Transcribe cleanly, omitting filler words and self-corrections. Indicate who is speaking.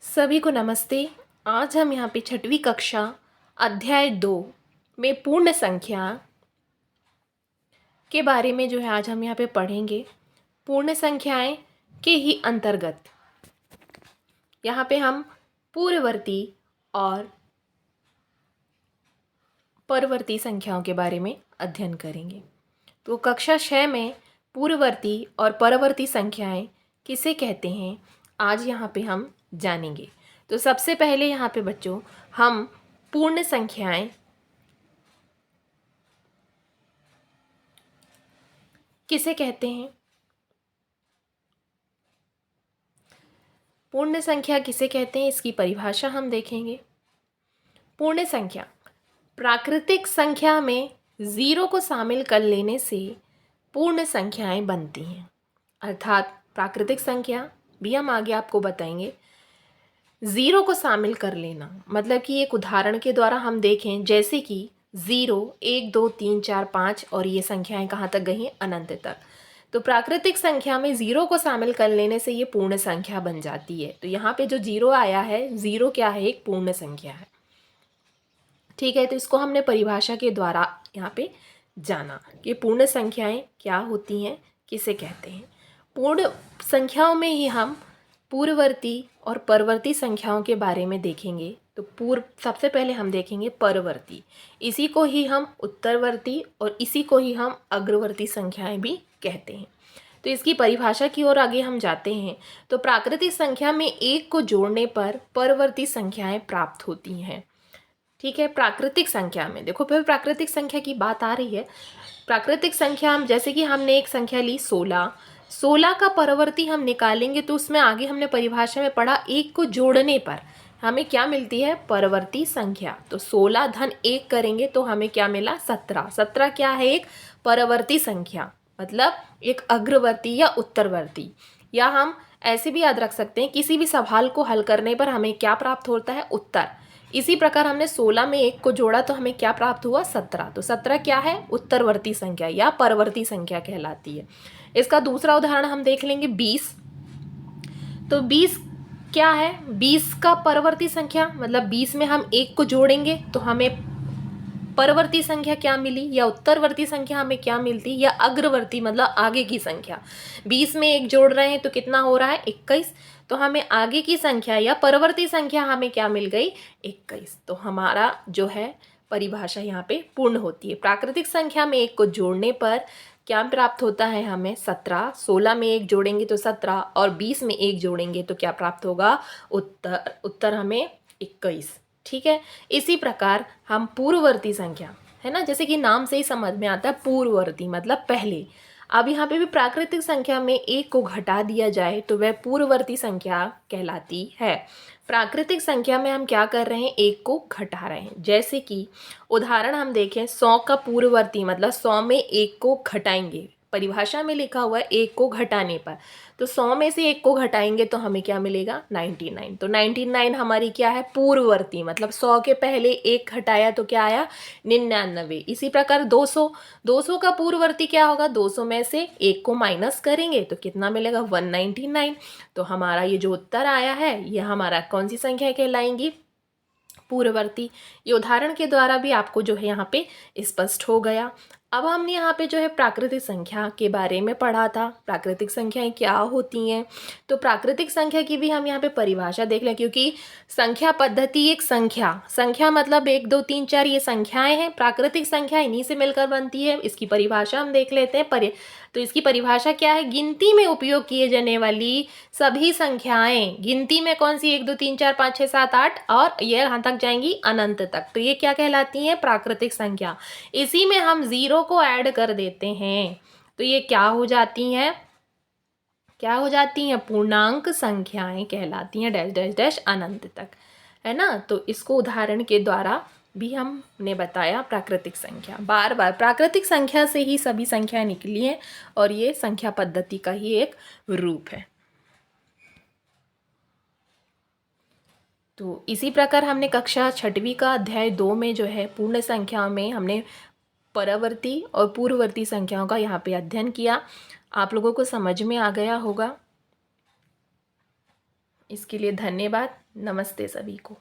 Speaker 1: सभी को नमस्ते। आज हम यहाँ पे छठवीं कक्षा अध्याय 2 में पूर्ण संख्या के बारे में जो है आज हम यहाँ पे पढ़ेंगे। पूर्ण संख्याएं के ही अंतर्गत यहाँ पे हम पूर्ववर्ती और परवर्ती संख्याओं के बारे में अध्ययन करेंगे। तो कक्षा 6 में पूर्ववर्ती और परवर्ती संख्याएं किसे कहते हैं आज यहाँ पे हम जानेंगे। तो सबसे पहले यहाँ पे बच्चों हम पूर्ण संख्याएं किसे कहते हैं। पूर्ण संख्या किसे कहते हैं इसकी परिभाषा हम देखेंगे। पूर्ण संख्या प्राकृतिक संख्या में ज़ीरो को शामिल कर लेने से पूर्ण संख्याएं बनती हैं। अर्थात प्राकृतिक संख्या भी हम आगे आपको बताएंगे। ज़ीरो को शामिल कर लेना मतलब कि एक उदाहरण के द्वारा हम देखें, जैसे कि 0, 1, 2, 3, 4, 5 और ये संख्याएं कहाँ तक गई हैं, अनंत तक। तो प्राकृतिक संख्या में ज़ीरो को शामिल कर लेने से ये पूर्ण संख्या बन जाती है। तो यहाँ पे जो 0 आया है, 0 क्या है, एक पूर्ण संख्या है। ठीक है, तो इसको हमने परिभाषा के द्वारा यहाँ पे जाना कि पूर्ण संख्याएं क्या होती हैं, किसे कहते हैं। पूर्ण संख्याओं में ही हम पूर्ववर्ती और परवर्ती संख्याओं के बारे में देखेंगे। तो सबसे पहले हम देखेंगे परवर्ती। इसी को ही हम उत्तरवर्ती और इसी को ही हम अग्रवर्ती संख्याएं भी कहते हैं। तो इसकी परिभाषा की ओर आगे हम जाते हैं। तो प्राकृतिक संख्या में एक को जोड़ने पर परवर्ती संख्याएं प्राप्त होती हैं। ठीक है, प्राकृतिक संख्या में देखो, फिर प्राकृतिक संख्या की बात आ रही है। प्राकृतिक संख्या हम जैसे कि हमने एक संख्या ली 16 का परवर्ती हम निकालेंगे तो उसमें आगे हमने परिभाषा में पढ़ा, एक को जोड़ने पर हमें क्या मिलती है, परवर्ती संख्या। तो 16 धन 1 करेंगे तो हमें क्या मिला, 17। 17 क्या है, एक परवर्ती संख्या, मतलब एक अग्रवर्ती या उत्तरवर्ती। या हम ऐसे भी याद रख सकते हैं, किसी भी सवाल को हल करने पर हमें क्या प्राप्त होता है, उत्तर। इसी प्रकार हमने 16 में 1 को जोड़ा तो हमें क्या प्राप्त हुआ, 17। तो 17 क्या है, उत्तरवर्ती संख्या या परवर्ती संख्या कहलाती है। इसका दूसरा उदाहरण हम देख लेंगे 20। तो 20 क्या है, 20 का परवर्ती संख्या, मतलब 20 में हम 1 को जोड़ेंगे तो हमें परवर्ती संख्या क्या मिली, या उत्तरवर्ती संख्या हमें क्या मिलती, या अग्रवर्ती मतलब आगे की संख्या। 20 में 1 जोड़ रहे हैं तो कितना हो रहा है, 21। तो हमें आगे की संख्या या परवर्ती संख्या हमें क्या मिल गई, 21। तो हमारा जो है परिभाषा यहाँ पे पूर्ण होती है। प्राकृतिक संख्या में 1 को जोड़ने पर क्या प्राप्त होता है हमें, 17। 16 में 1 जोड़ेंगे तो 17 और 20 में 1 जोड़ेंगे तो क्या प्राप्त होगा, उत्तर हमें 21। ठीक है, इसी प्रकार हम पूर्ववर्ती संख्या है ना, जैसे कि नाम से ही समझ में आता है, पूर्ववर्ती मतलब पहले। अब यहाँ पे भी प्राकृतिक संख्या में 1 को घटा दिया जाए तो वह पूर्ववर्ती संख्या कहलाती है। प्राकृतिक संख्या में हम क्या कर रहे हैं, 1 को घटा रहे हैं। जैसे कि उदाहरण हम देखें, 100 का पूर्ववर्ती मतलब 100 में 1 को घटाएंगे। परिभाषा में लिखा हुआ है 1 को घटाने पर, तो 100 में से 1 को घटाएंगे तो हमें क्या मिलेगा, 99। तो 99 हमारी क्या है, पूर्ववर्ती, मतलब 100 के पहले 1 घटाया तो क्या आया, 99। इसी प्रकार 200 का पूर्ववर्ती क्या होगा, 200 में से 1 को माइनस करेंगे तो कितना मिलेगा, 199। तो हमारा ये जो उत्तर आया है ये हमारा कौन सी संख्या कहलाएंगी, पूर्ववर्ती। ये उदाहरण के द्वारा भी आपको जो है यहाँ पे स्पष्ट हो गया। अब हमने यहाँ पे जो है प्राकृतिक संख्या के बारे में पढ़ा था, प्राकृतिक संख्याएं क्या होती हैं। तो प्राकृतिक संख्या की भी हम यहाँ पे परिभाषा देख लें, क्योंकि संख्या पद्धति एक संख्या मतलब 1, 2, 3, 4 ये संख्याएं हैं। प्राकृतिक संख्या इन्हीं से मिलकर बनती है। इसकी परिभाषा हम देख लेते हैं। तो इसकी परिभाषा क्या है, गिनती में उपयोग किए जाने वाली सभी संख्याएं। गिनती में कौन सी, 1, 2, 3, 4, 5, 6, 7, 8 और ये यहाँ तक जाएंगी अनंत तक, तो ये क्या कहलाती है, प्राकृतिक संख्या। इसी में हम 0 को ऐड कर देते हैं तो ये क्या हो जाती हैं, पूर्णांक संख्याएं कहलाती हैं, डैश डैश डैश अनंत तक, है ना। तो इसको उदाहरण के द्वारा भी हमने बताया। प्राकृतिक संख्या, बार बार प्राकृतिक संख्या से ही सभी संख्याएं निकली हैं और ये संख्या पद्धति का ही एक रूप है। तो इसी प्रकार हमने कक्षा 6वीं का अध्याय 2 में जो है पूर्ण संख्या में हमने परवर्ती और पूर्ववर्ती संख्याओं का यहाँ पे अध्ययन किया। आप लोगों को समझ में आ गया होगा। इसके लिए धन्यवाद। नमस्ते सभी को।